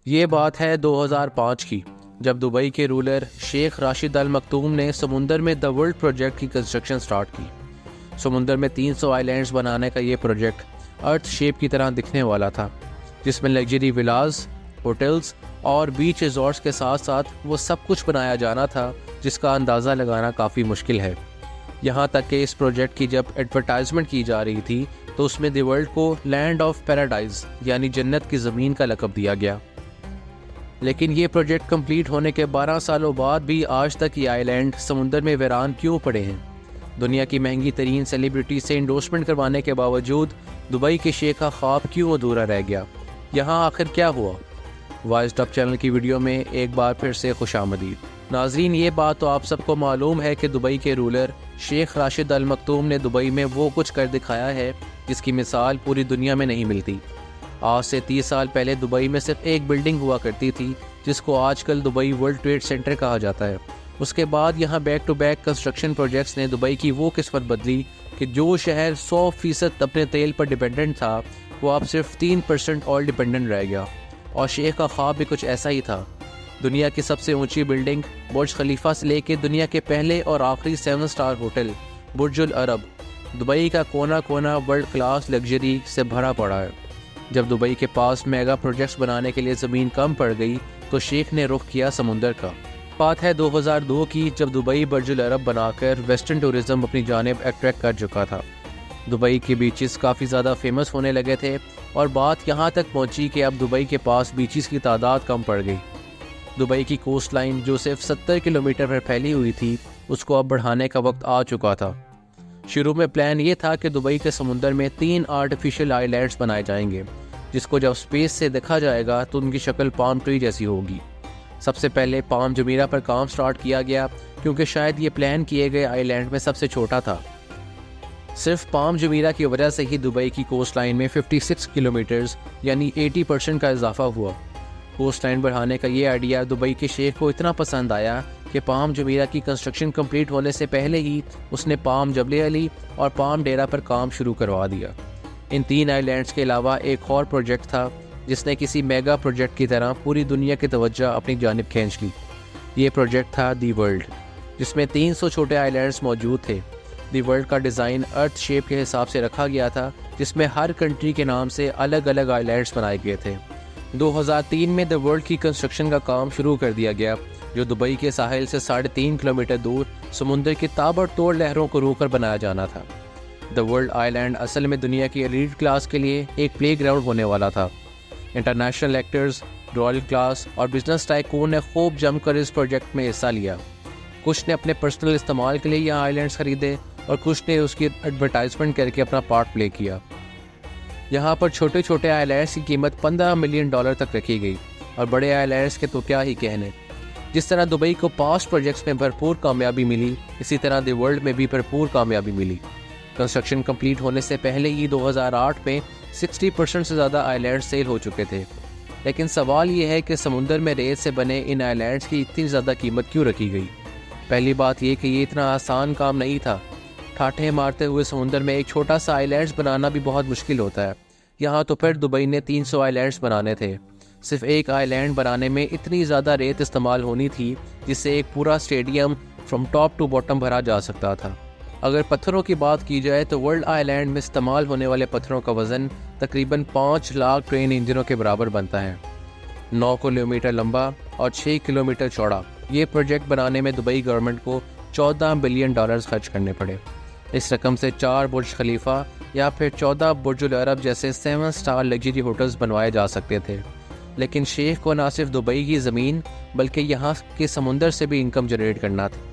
ये बात है 2005 की, जब दुबई के रूलर शेख राशिद अल मखतूम ने समुंदर में द वर्ल्ड प्रोजेक्ट की कंस्ट्रक्शन स्टार्ट की। समुंदर में 300 आइलैंड्स बनाने का ये प्रोजेक्ट अर्थ शेप की तरह दिखने वाला था, जिसमें लग्जरी विलास, होटल्स और बीच रिजॉर्ट्स के साथ साथ वो सब कुछ बनाया जाना था जिसका अंदाज़ा लगाना काफ़ी मुश्किल है। यहाँ तक कि इस प्रोजेक्ट की जब एडवर्टाइजमेंट की जा रही थी तो उसमें द वर्ल्ड को लैंड ऑफ पैराडाइज यानी जन्नत की ज़मीन का लक़ब दिया गया। लेकिन ये प्रोजेक्ट कंप्लीट होने के 12 सालों बाद भी आज तक ये आइलैंड समुंदर में वीरान क्यों पड़े हैं? दुनिया की महंगी तरीन सेलिब्रिटी से इंडोर्समेंट करवाने के बावजूद दुबई के शेख का ख्वाब क्यों अधूरा रह गया? यहाँ आखिर क्या हुआ? वॉइस टॉप चैनल की वीडियो में एक बार फिर से खुशामदीद। नाजरीन, ये बात तो आप सबको मालूम है कि दुबई के रूलर शेख राशिद अल मखतूम ने दुबई में वो कुछ कर दिखाया है जिसकी मिसाल पूरी दुनिया में नहीं मिलती। आज से 30 साल पहले दुबई में सिर्फ एक बिल्डिंग हुआ करती थी जिसको आजकल दुबई वर्ल्ड ट्रेड सेंटर कहा जाता है। उसके बाद यहाँ back to back construction projects ने दुबई की वो किस्मत बदली कि जो शहर 100% अपने तेल पर डिपेंडेंट था वो अब सिर्फ 3% ऑयल डिपेंडेंट रह गया। और शेख का ख्वाब भी कुछ ऐसा ही था। दुनिया की सबसे ऊंची बिल्डिंग बुर्ज खलीफा से लेकर दुनिया के पहले और आखिरी 7 स्टार होटल बुर्जुल अरब, दुबई का कोना कोना वर्ल्ड क्लास लग्जरी से भरा पड़ा है। जब दुबई के पास मेगा प्रोजेक्ट्स बनाने के लिए ज़मीन कम पड़ गई तो शेख ने रुख किया समुंदर का। बात है 2002 की, जब दुबई बुर्जुल अरब बनाकर वेस्टर्न टूरिज़्म अपनी जानिब अट्रैक्ट कर चुका था। दुबई के बीचेस काफ़ी ज़्यादा फेमस होने लगे थे और बात यहाँ तक पहुँची कि अब दुबई के पास बीचेस की तादाद कम पड़ गई। दुबई की कोस्ट लाइन जो सिर्फ 70 किलोमीटर पर फैली हुई थी उसको अब बढ़ाने का वक्त आ चुका था। शुरू में प्लान ये था कि दुबई के समुंदर में 3 आर्टिफिशियल आइलैंड्स बनाए जाएंगे जिसको जब स्पेस से देखा जाएगा तो उनकी शक्ल पाम ट्री जैसी होगी। सबसे पहले पाम जमीरा पर काम स्टार्ट किया गया क्योंकि शायद ये प्लान किए गए आइलैंड में सबसे छोटा था। सिर्फ पाम जमीरा की वजह से ही दुबई की कोस्ट लाइन में 56 किलोमीटर्स यानी 80% का इजाफा हुआ। कोस्ट लाइन बढ़ाने का ये आइडिया दुबई के शेख को इतना पसंद आया कि पाम जमीरा की कंस्ट्रक्शन कंप्लीट होने से पहले ही उसने पाम जबले अली और पाम डेरा पर काम शुरू करवा दिया। इन 3 आइलैंड्स के अलावा एक और प्रोजेक्ट था जिसने किसी मेगा प्रोजेक्ट की तरह पूरी दुनिया की तवज्जो अपनी जानिब खींच ली। ये प्रोजेक्ट था दी वर्ल्ड, जिसमें 300 छोटे आइलैंड्स मौजूद थे। दी वर्ल्ड का डिज़ाइन अर्थ शेप के हिसाब से रखा गया था, जिसमें हर कंट्री के नाम से अलग अलग आइलैंड्स बनाए गए थे। 2003 में द वर्ल्ड की कंस्ट्रक्शन का काम शुरू कर दिया गया, जो दुबई के साहिल से 3.5 किलोमीटर दूर समुंदर की ताबड़तोड़ लहरों को रोककर बनाया जाना था। द वर्ल्ड आइलैंड असल में दुनिया की एलीट क्लास के लिए एक प्लेग्राउंड होने वाला था। इंटरनेशनल एक्टर्स, रॉयल क्लास और बिजनेस टाइकून ने खूब जमकर इस प्रोजेक्ट में हिस्सा लिया। कुछ ने अपने पर्सनल इस्तेमाल के लिए यहाँ आइलैंड्स खरीदे और कुछ ने उसकी एडवर्टाइजमेंट करके अपना पार्ट प्ले किया। यहाँ पर छोटे छोटे आइलैंड्स की कीमत $15 मिलियन तक रखी गई और बड़े आइलैंड्स के तो क्या ही कहने। जिस तरह दुबई को पास्ट प्रोजेक्ट्स में भरपूर कामयाबी मिली, इसी तरह द वर्ल्ड में भी भरपूर कामयाबी मिली। कंस्ट्रक्शन कंप्लीट होने से पहले ही 2008 में 60% से ज़्यादा आइलैंड सेल हो चुके थे। लेकिन सवाल ये है कि समुंदर में रेत से बने इन आइलैंड्स की इतनी ज़्यादा कीमत क्यों रखी गई? पहली बात ये कि ये इतना आसान काम नहीं था। ठाठे मारते हुए समुंदर में एक छोटा सा आइलैंड्स बनाना भी बहुत मुश्किल होता है। यहाँ तो फिर दुबई ने 300 आइलैंड्स बनाने थे। सिर्फ एक आइलैंड बनाने में इतनी ज़्यादा रेत इस्तेमाल होनी थी जिससे एक पूरा stadium from top to bottom भरा जा सकता था। अगर पत्थरों की बात की जाए तो वर्ल्ड आइलैंड में इस्तेमाल होने वाले पत्थरों का वज़न तकरीबन 5 लाख ट्रेन इंजनों के बराबर बनता है। 9 किलोमीटर लंबा और 6 किलोमीटर चौड़ा ये प्रोजेक्ट बनाने में दुबई गवर्नमेंट को $14 बिलियन खर्च करने पड़े। इस रकम से 4 बुर्ज खलीफा या फिर 14 बुर्जुल अरब जैसे 7 स्टार लग्जरी होटल्स बनवाए जा सकते थे। लेकिन शेख को ना सिर्फ दुबई की ज़मीन बल्कि यहाँ के समुंदर से भी इनकम जनरेट करना था।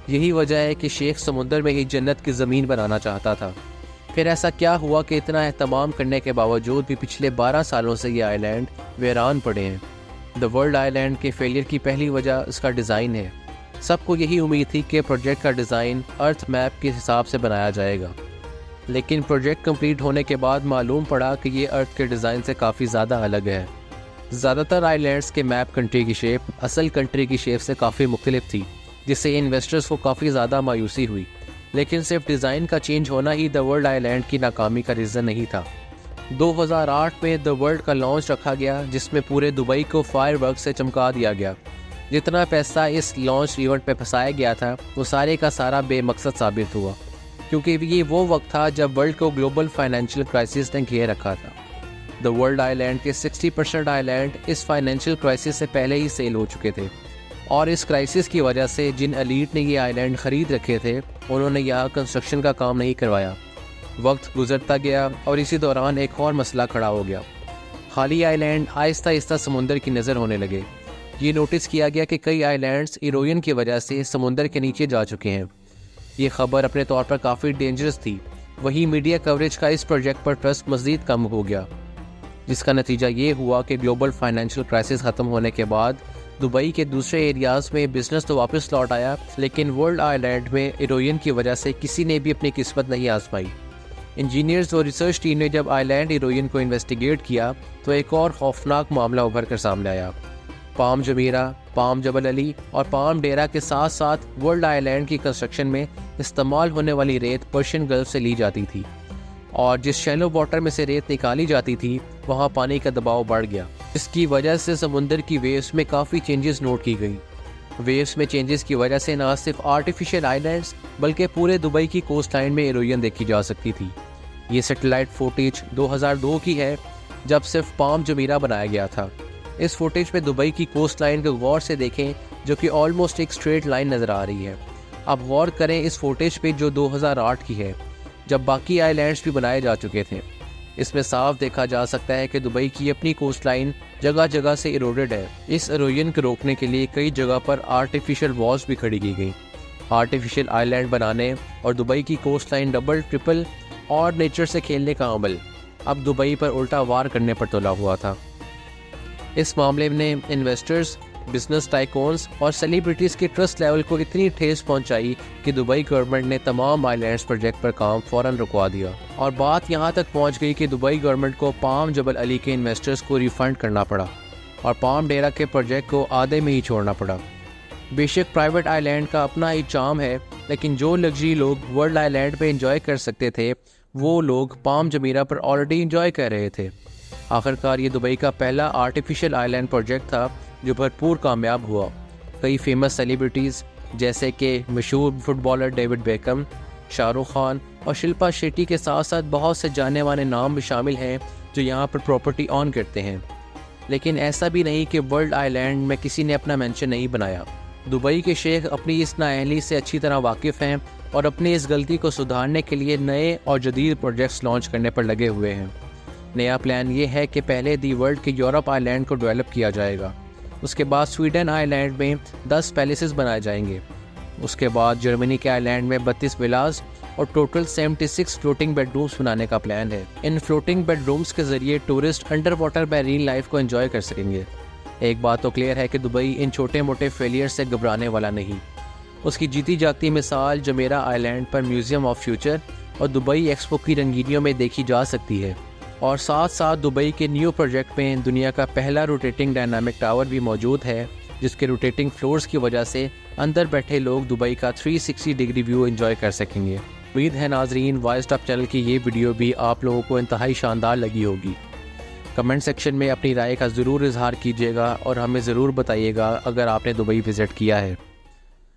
यही वजह है कि शेख समुंदर में ही जन्नत की ज़मीन बनाना चाहता था। फिर ऐसा क्या हुआ कि इतना एहतमाम करने के बावजूद भी पिछले 12 सालों से ये आइलैंड वीरान पड़े हैं? द वर्ल्ड आइलैंड के फेलियर की पहली वजह इसका डिज़ाइन है। सबको यही उम्मीद थी कि प्रोजेक्ट का डिज़ाइन अर्थ मैप के हिसाब से बनाया जाएगा, लेकिन प्रोजेक्ट कंप्लीट होने के बाद मालूम पड़ा कि ये अर्थ के डिज़ाइन से काफ़ी ज़्यादा अलग है। ज़्यादातर आइलैंड्स के मैप कंट्री की शेप असल कंट्री की शेप से काफ़ी मुख्तलिफ थी, जिससे इन्वेस्टर्स को काफ़ी ज़्यादा मायूसी हुई। लेकिन सिर्फ डिज़ाइन का चेंज होना ही द वर्ल्ड आइलैंड की नाकामी का रीज़न नहीं था। 2008 में द वर्ल्ड का लॉन्च रखा गया, जिसमें पूरे दुबई को फायरवर्क से चमका दिया गया। जितना पैसा इस लॉन्च इवेंट पे फंसाया गया था वो सारे का सारा बेमकसद साबित हुआ, क्योंकि ये वो वक्त था जब वर्ल्ड को ग्लोबल फाइनेंशियल क्राइसिस ने घेर रखा था। द वर्ल्ड आइलैंड के 60% आइलैंड इस फाइनेंशियल क्राइसिस से पहले ही सेल हो चुके थे, और इस क्राइसिस की वजह से जिन एलीट ने ये आइलैंड ख़रीद रखे थे उन्होंने यहाँ कंस्ट्रक्शन का काम नहीं करवाया। वक्त गुजरता गया और इसी दौरान एक और मसला खड़ा हो गया। खाली आइलैंड आहिस्ता आहिस्ता समुंदर की नज़र होने लगे। ये नोटिस किया गया कि कई आइलैंड्स इरोजन की वजह से समुंदर के नीचे जा चुके हैं। ये खबर अपने तौर पर काफ़ी डेंजरस थी। वहीं मीडिया कवरेज का इस प्रोजेक्ट पर ट्रस्ट मज़ीद कम हो गया, जिसका नतीजा ये हुआ कि ग्लोबल फाइनेंशियल क्राइसिस ख़त्म होने के बाद दुबई के दूसरे एरियाज़ में बिजनेस तो वापस लौट आया, लेकिन वर्ल्ड आइलैंड में इरोजन की वजह से किसी ने भी अपनी किस्मत नहीं आजमाई। इंजीनियर्स और रिसर्च टीम ने जब आइलैंड इरोजन को इन्वेस्टिगेट किया तो एक और खौफनाक मामला उभर कर सामने आया। पाम जमीरा, पाम जबल अली और पाम डेरा के साथ साथ वर्ल्ड आइलैंड की कंस्ट्रक्शन में इस्तेमाल होने वाली रेत पर्शियन गल्फ से ली जाती थी, और जिस शैलो वाटर में से रेत निकाली जाती थी वहाँ पानी का दबाव बढ़ गया। इसकी वजह से समुंदर की वेव्स में काफ़ी चेंजेस नोट की गई। वेव्स में चेंजेस की वजह से ना सिर्फ आर्टिफिशियल आइलैंड्स बल्कि पूरे दुबई की कोस्ट लाइन में इरोजन देखी जा सकती थी। ये सैटेलाइट फुटेज 2002 की है, जब सिर्फ पाम जमीरा बनाया गया था। इस फुटेज में दुबई की कोस्ट लाइन को गौर से देखें, जो कि ऑलमोस्ट एक स्ट्रेट लाइन नज़र आ रही है। अब गौर करें इस फुटेज पे जो 2008 की है, जब बाकी आइलैंड्स भी बनाए जा चुके थे। इसमें साफ देखा जा सकता है कि दुबई की अपनी कोस्ट लाइन जगह जगह से इरोडेड है। इस इरोजन को रोकने के लिए कई जगह पर आर्टिफिशियल वॉल्स भी खड़ी की गई। आर्टिफिशियल आइलैंड बनाने और दुबई की कोस्ट लाइन डबल ट्रिपल और नेचर से खेलने का अमल अब दुबई पर उल्टा वार करने पर तुला हुआ था। इस मामले ने इन्वेस्टर्स, बिजनेस टाइकोन्स और सेलिब्रिटीज़ के ट्रस्ट लेवल को इतनी ठेस पहुंचाई कि दुबई गवर्नमेंट ने तमाम आइलैंड्स प्रोजेक्ट पर काम फ़ौरन रुकवा दिया, और बात यहां तक पहुंच गई कि दुबई गवर्नमेंट को पाम जबल अली के इन्वेस्टर्स को रिफंड करना पड़ा और पाम डेरा के प्रोजेक्ट को आधे में ही छोड़ना पड़ा। बेशक प्राइवेट आइलैंड का अपना ही चार्म है, लेकिन जो लग्जरी लोग वर्ल्ड आइलैंड पे एंजॉय कर सकते थे वो लोग पाम जमीरा पर ऑलरेडी एंजॉय कर रहे थे। आखिरकार ये दुबई का पहला आर्टिफिशियल आइलैंड प्रोजेक्ट था जो भरपूर कामयाब हुआ। कई फेमस सेलिब्रिटीज़ जैसे कि मशहूर footballer David become, Shahrukh Khan और शिल्पा शेट्टी के साथ साथ बहुत से जाने माने नाम भी शामिल हैं जो यहाँ पर प्रॉपर्टी ऑन करते हैं। लेकिन ऐसा भी नहीं कि वर्ल्ड आइलैंड में किसी ने अपना मेंशन नहीं बनाया। दुबई के शेख अपनी इस नाअहली से अच्छी तरह वाकिफ़ हैं और अपनी इस गलती को सुधारने के लिए नए और जदीद प्रोजेक्ट्स लॉन्च करने पर लगे हुए हैं। नया प्लान ये है कि पहले दी वर्ल्ड के यूरोप आइलैंड को डेवलप किया जाएगा, उसके बाद स्वीडन आइलैंड में 10 पैलेसेस बनाए जाएंगे, उसके बाद जर्मनी के आइलैंड में 32 विलास और टोटल 76 फ्लोटिंग बेडरूम्स बनाने का प्लान है। इन फ्लोटिंग बेडरूम्स के ज़रिए tourist under water marine life को एंजॉय कर सकेंगे। एक बात तो क्लियर है कि दुबई इन छोटे मोटे फेलियर से घबराने वाला नहीं। उसकी जीती जागती मिसाल जमेरा आइलैंड पर म्यूज़ियम ऑफ फ्यूचर और दुबई एक्सपो की रंगीनियों में देखी जा सकती है, और साथ साथ दुबई के न्यू प्रोजेक्ट में दुनिया का पहला रोटेटिंग डायनामिक टावर भी मौजूद है, जिसके रोटेटिंग फ्लोर्स की वजह से अंदर बैठे लोग दुबई का 360 डिग्री व्यू एंजॉय कर सकेंगे। उम्मीद है नाजरीन वॉइस टॉप चैनल की ये वीडियो भी आप लोगों को इंतहाई शानदार लगी होगी। कमेंट सेक्शन में अपनी राय का ज़रूर इजहार कीजिएगा और हमें ज़रूर बताइएगा अगर आपने दुबई विज़िट किया है।